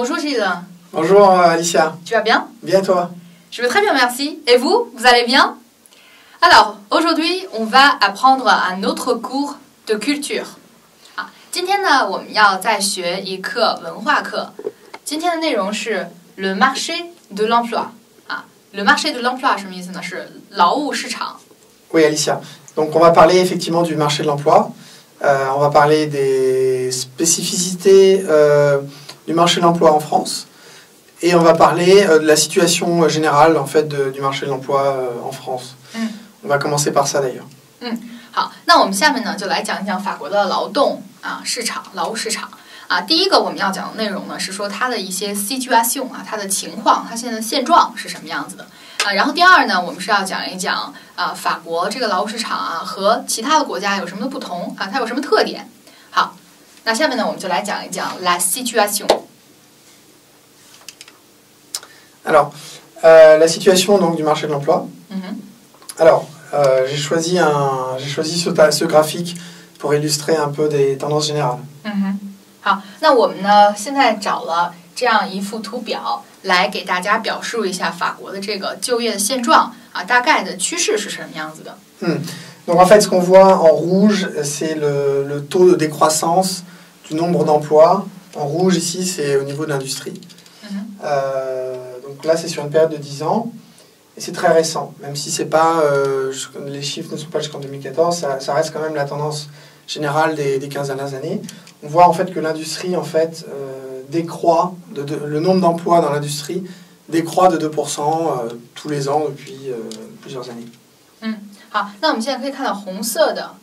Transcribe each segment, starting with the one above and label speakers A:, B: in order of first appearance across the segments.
A: Bonjour Gilles.
B: Bonjour Alicia.
A: Tu vas bien?
B: Bien toi?
A: Je vais très bien, merci. Et vous? Vous allez bien? Alors, aujourd'hui, on va apprendre un autre cours de culture. 今天呢，我们要再学一课文化课。今天的内容是 le marché de l'emploi。le marché de l'emploi 什么意思呢？是劳务市场。
B: Oui Alicia. Donc on va parler effectivement du marché de l'emploi. On va parler des spécificités du marché de l'emploi en France. Et on va parler de la situation générale en fait du marché de l'emploi en France. On va commencer par ça d'ailleurs.
A: 好，那我们下面呢就来讲一讲法国的劳动市场，劳务市场第一个我们要讲的内容呢是说它的一些 situation 它的情况，它现在的现状是什么样子的然后第二呢，我们是要讲一讲法国这个劳务市场和其他的国家有什么的不同它有什么特点。好，那下面呢我们就来讲一讲 la situation。Alors,
B: la situation donc du marché de l'emploi. Alors, j'ai choisi ce graphique pour illustrer un peu des tendances générales.
A: 好，那我们呢现在找了这样一幅图表来给大家表述一下法国的这个就业的现状大概的趋势是什么样子的。
B: Donc en fait, ce qu'on voit en rouge, c'est le taux de décroissance du nombre d'emplois. En rouge ici, c'est au niveau de l'industrie. Donc là, c'est sur une période de 10 ans. Et c'est très récent, même si c'est pas, les chiffres ne sont pas jusqu'en 2014, ça reste quand même la tendance générale des 15 dernières années. On voit en fait que l'industrie en fait décroît, le nombre d'emplois dans l'industrie décroît de 2% tous les ans depuis plusieurs années.
A: 好，那我们现在可以看到红色的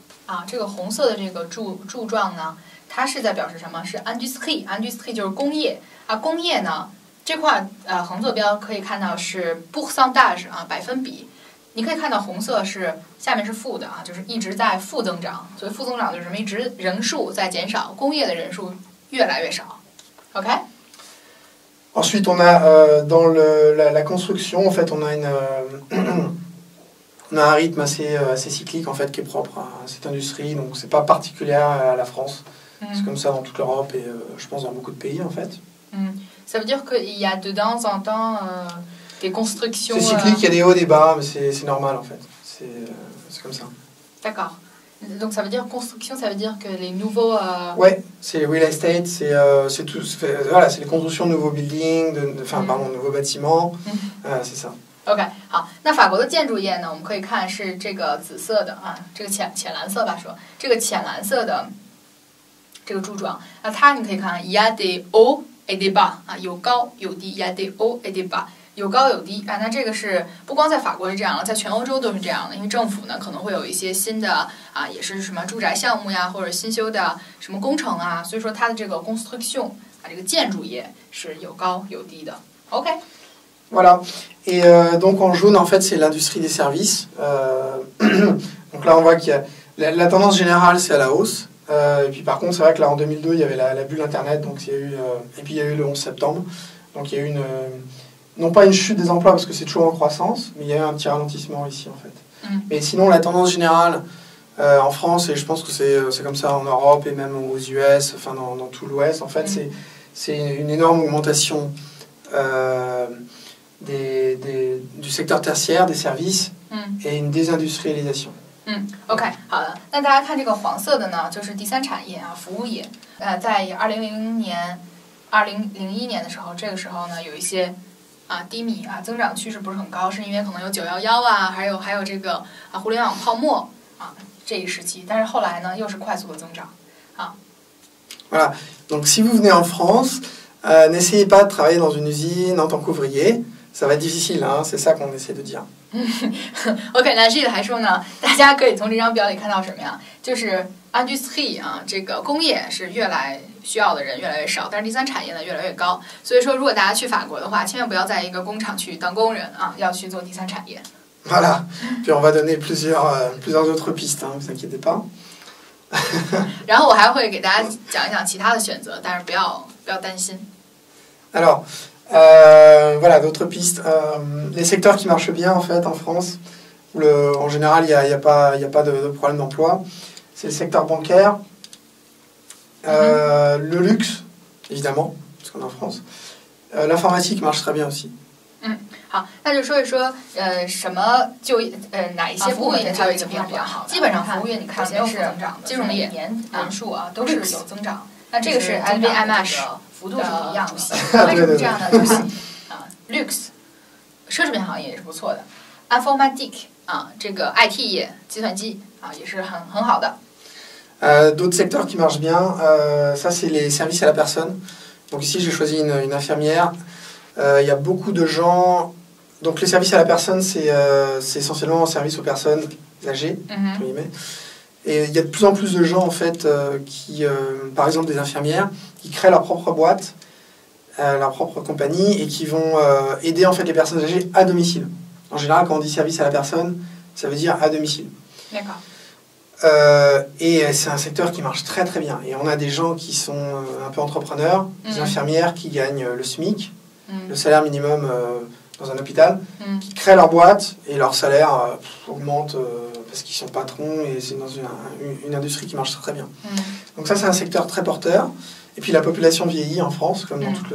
A: 这个红色的这个柱状呢，它是在表示什么？是 industrie 就是工业工业呢。这块横坐标可以看到是 pourcentage 百分比，你可以看到红色是下面是负的就是一直在负增长，所以负增长就是什么？一直人数在减少，工业的人数越来越少。OK。
B: Ensuite, on a dans la construction, en fait, on a on a un rythme assez cyclique en fait qui est propre à cette industrie, donc c'est pas particulière à la France. C'est comme ça dans toute l'Europe et je pense dans beaucoup de pays en fait.
A: Ça veut dire qu'il y a de temps en temps des constructions...
B: C'est cyclique, il y a des hauts, des bas, mais c'est normal en fait. C'est comme ça. D'accord.
A: Donc ça veut dire construction, ça veut dire que les nouveaux...
B: Ouais, c'est les real estate, c'est tout, voilà, c'est les constructions de nouveaux buildings, pardon, de nouveaux bâtiments, c'est ça.
A: OK， 好，那法国的建筑业呢，我们可以看是这个紫色的这个浅蓝色吧，说这个浅蓝色的这个柱状它你可以看 il y a des hauts et des bas 有高有低 il y a des hauts et des bas 有高有低那这个是不光在法国是这样了，在全欧洲都是这样的，因为政府呢可能会有一些新的也是什么住宅项目呀，或者新修的什么工程所以说它的这个 construction 这个建筑业是有高有低的。 OK。
B: Voilà, et donc en jaune en fait c'est l'industrie des services. Donc là on voit qu'il y a la tendance générale c'est à la hausse. Et puis par contre c'est vrai que là en 2002 il y avait la bulle internet, donc il y a eu, et puis il y a eu le 11 septembre. Donc il y a eu non pas une chute des emplois parce que c'est toujours en croissance, mais il y a eu un petit ralentissement ici en fait. Mais sinon la tendance générale en France, et je pense que c'est comme ça en Europe et même aux US, enfin dans tout l'Ouest en fait, c'est une énorme augmentation du secteur tertiaire, des services et une désindustrialisation.
A: OK， 好的。那大家看这个黄色的呢，就是第三产业服务业。在2001年的时候，这个时候呢有一些低迷增长趋势不是很高，是因为可能有911还有这个互联网泡沫这一时期。但是后来呢又是快速的增长
B: Voilà. Donc si vous venez en France, n'essayez pas de travailler dans une usine en tant qu'ouvrier. Ça va être difficile, c'est ça qu'on essaie de dire.
A: OK， 那Gilles还说呢，大家可以从这张表里看到什么呀？就是 industry 这个工业是越来需要的人越来越少，但是第三产业呢越来越高。所以说，如果大家去法国的话，千万不要在一个工厂去当工人要去做第三产业。
B: Voilà. Puis on va donner plusieurs autres pistes, ne vous inquiétez pas.
A: 然后我还会给大家讲一讲其他的选择，但是不要担心。
B: Alors. Voilà, d'autres pistes. Les secteurs qui marchent bien en fait en France, où en général il n'y a pas de problème d'emploi, c'est le secteur bancaire, le luxe, évidemment, parce qu'on est en France, L'informatique marche très bien aussi.
A: 好，那就说一说什么就业哪一些部门它有一个比较好？基本上服务业你看没有负增长的，金融业人数啊都是有增长。那这个是 LVMH 的幅度是不一样的。为什么这样呢？就是Luxe 奢侈品行业也是不错的 ，Informatique 啊这个 IT 业计算机啊也是很好的。
B: D'autres secteurs qui marchent bien, ça c'est les services à la personne. Donc ici j'ai choisi une infirmière. Il y a beaucoup de gens. Donc les services à la personne, c'est essentiellement un service aux personnes âgées, entre guillemets. Et il y a de plus en plus de gens en fait qui, par exemple des infirmières, qui créent leur propre boîte, leur propre compagnie et qui vont aider en fait les personnes âgées à domicile. En général, quand on dit service à la personne, ça veut dire à domicile.
A: D'accord.
B: Et c'est un secteur qui marche très très bien. Et on a des gens qui sont un peu entrepreneurs, des infirmières qui gagnent le SMIC, le salaire minimum dans un hôpital, qui créent leur boîte et leur salaire augmente parce qu'ils sont patrons et c'est dans une industrie qui marche très très bien. Donc ça c'est un secteur très porteur. Et puis la population vieillit en France comme dans tout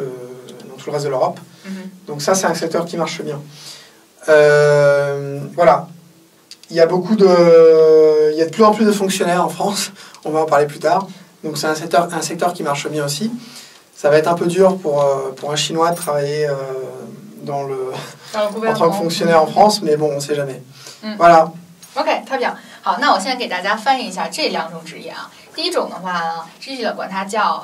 B: le reste de l'Europe. Donc ça c'est un secteur qui marche bien. Voilà. Il y a de plus en plus de fonctionnaires en France, on va en parler plus tard. Donc c'est un secteur qui marche bien aussi. Ça va être un peu dur pour un Chinois de travailler en tant que fonctionnaire en France, mais bon, on ne sait jamais. Voilà.
A: OK， 特别好。好，那我现在给大家翻译一下这两种职业啊。第一种的话呢，这里管它叫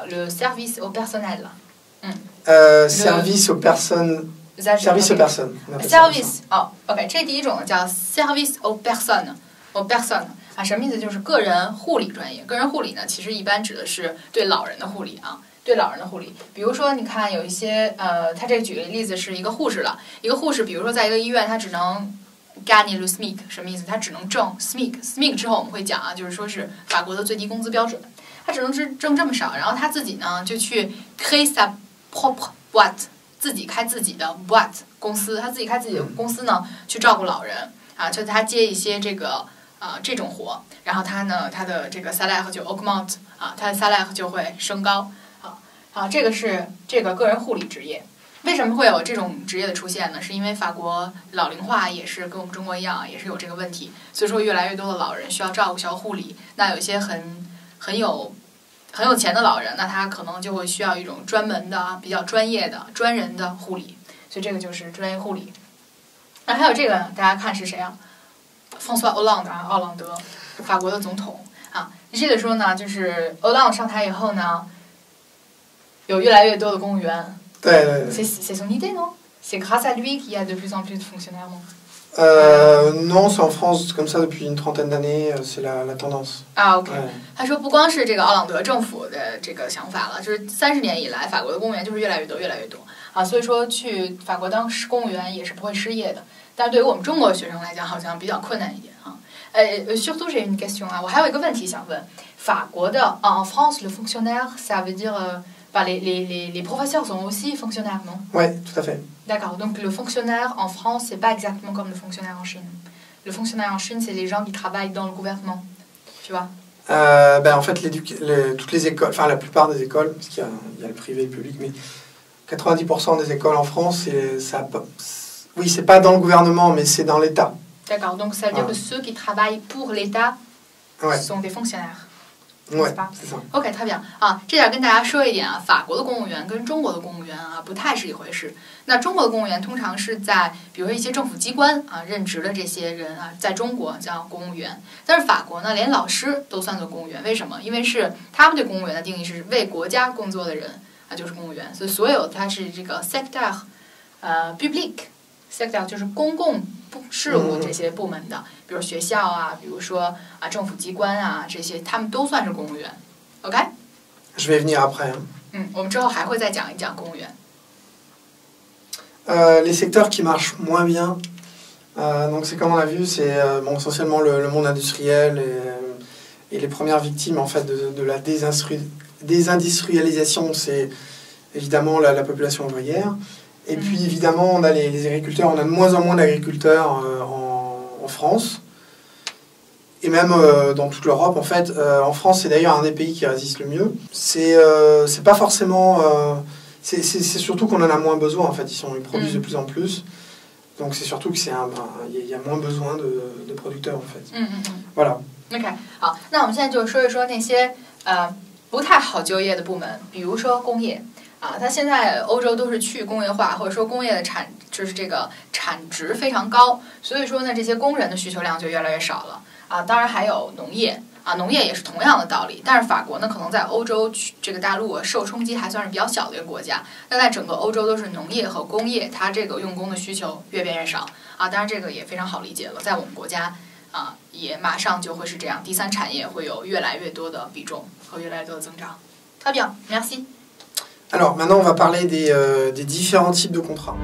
A: le service au personnel。service
B: aux personnes。service aux personnes.
A: Service 哦 ，OK， 这第一种叫 service aux personnes。aux personnes 啊，什么意思？就是个人护理专业。个人护理呢，其实一般指的是对老人的护理啊。对老人的护理，比如说，你看有一些他这举个例子是一个护士了，一个护士，比如说在一个医院，他只能 gagner le SMIC， 什么意思？他只能挣 SMIC 之后我们会讲啊，就是说是法国的最低工资标准，他只能挣这么少，然后他自己呢就去 créer sa propre boîte， 自己开自己的 boîte 公司，他自己开自己的公司呢去照顾老人啊，就他接一些这个这种活，然后他的这个 salaire 就 augmente 啊，他的 salaire 就会升高。好，这个是这个个人护理职业。为什么会有这种职业的出现呢？是因为法国老龄化也是跟我们中国一样，也是有这个问题，所以说越来越多的老人需要照顾，需要护理。那有一些很有钱的老人，那他可能就会需要一种专门的、比较专业的、专人的护理，所以这个就是专业护理。那还有这个，大家看是谁啊？François Hollande啊，奥朗德，法国的总统啊。这个时候呢，就是 Hollande 上台以后呢。有越来越多的公务员。
B: 对。
A: C'est son idée, non? C'est grâce à lui qu'il y a de plus en plus de fonctionnaires, non?
B: Non, c'est en France comme ça depuis une trentaine d'années, c'est la tendance.
A: Ah, OK. 他说不光是这个奥朗德政府的这个想法了，就是30年以来，法国的公务员就是越来越多，越来越多啊。所以说去法国当公务员也是不会失业的，但是对于我们中国的学生来讲，好像比较困难一点啊。surtout j'ai une question 啊，我还有一个问题想问，法国的en France le fonctionnaire ça veut dire les professeurs sont aussi fonctionnaires, non?
B: Oui, tout à fait.
A: D'accord. Donc le fonctionnaire en France, c'est pas exactement comme le fonctionnaire en Chine. Le fonctionnaire en Chine, c'est les gens qui travaillent dans le gouvernement. Tu vois?
B: En fait, toutes les écoles, enfin la plupart des écoles, parce qu'il y a le privé et le public, mais 90% des écoles en France, oui, c'est pas dans le gouvernement, mais c'est dans l'État.
A: D'accord. Donc ça veut dire que ceux qui travaillent pour l'État sont des fonctionnaires.
B: Ouais, c'est ça.
A: OK， 特别啊，这点跟大家说一点啊，法国的公务员跟中国的公务员啊不太是一回事。那中国的公务员通常是在比如说一些政府机关啊任职的这些人啊，在中国叫公务员，但是法国呢，连老师都算作公务员。为什么？因为是他们对公务员的定义是为国家工作的人啊，就是公务员。所以所有它是这个 secteur public secteur 就是公共事务这些部门的，比如学校啊，比如说啊政府机关啊这些，他们都算是公务员。OK？
B: Je vais venir après.
A: 我们之后还会再讲一讲公务员。
B: Les secteurs qui marchent moins bien, donc c'est comme on a vu, c'est essentiellement le monde industriel et les premières victimes en fait de la désindustrialisation, c'est évidemment la population ouvrière. Et puis évidemment, on a les agriculteurs, on a de moins en moins d'agriculteurs en France. Et même dans toute l'Europe, en fait. En France, c'est d'ailleurs un des pays qui résiste le mieux. C'est pas forcément c'est surtout qu'on en a moins besoin, en fait. Ils produisent de plus en plus. Donc c'est surtout que il y a moins besoin de producteurs, en fait. Voilà.
A: OK， 好，那我们现在就说一说那些不太好就业的部门，比如说工业啊，它现在欧洲都是去工业化，或者说工业的就是这个产值非常高，所以说呢，这些工人的需求量就越来越少了啊。当然还有农业啊，农业也是同样的道理。但是法国呢，可能在欧洲这个大陆受冲击还算是比较小的一个国家，那在整个欧洲都是农业和工业，它这个用工的需求越变越少啊。当然这个也非常好理解了，在我们国家。也马上就会是这样，第三产业会有越来越多的比重和越来越多的增长。Très bien, merci.
B: Alors maintenant on va parler des différents types de contrats.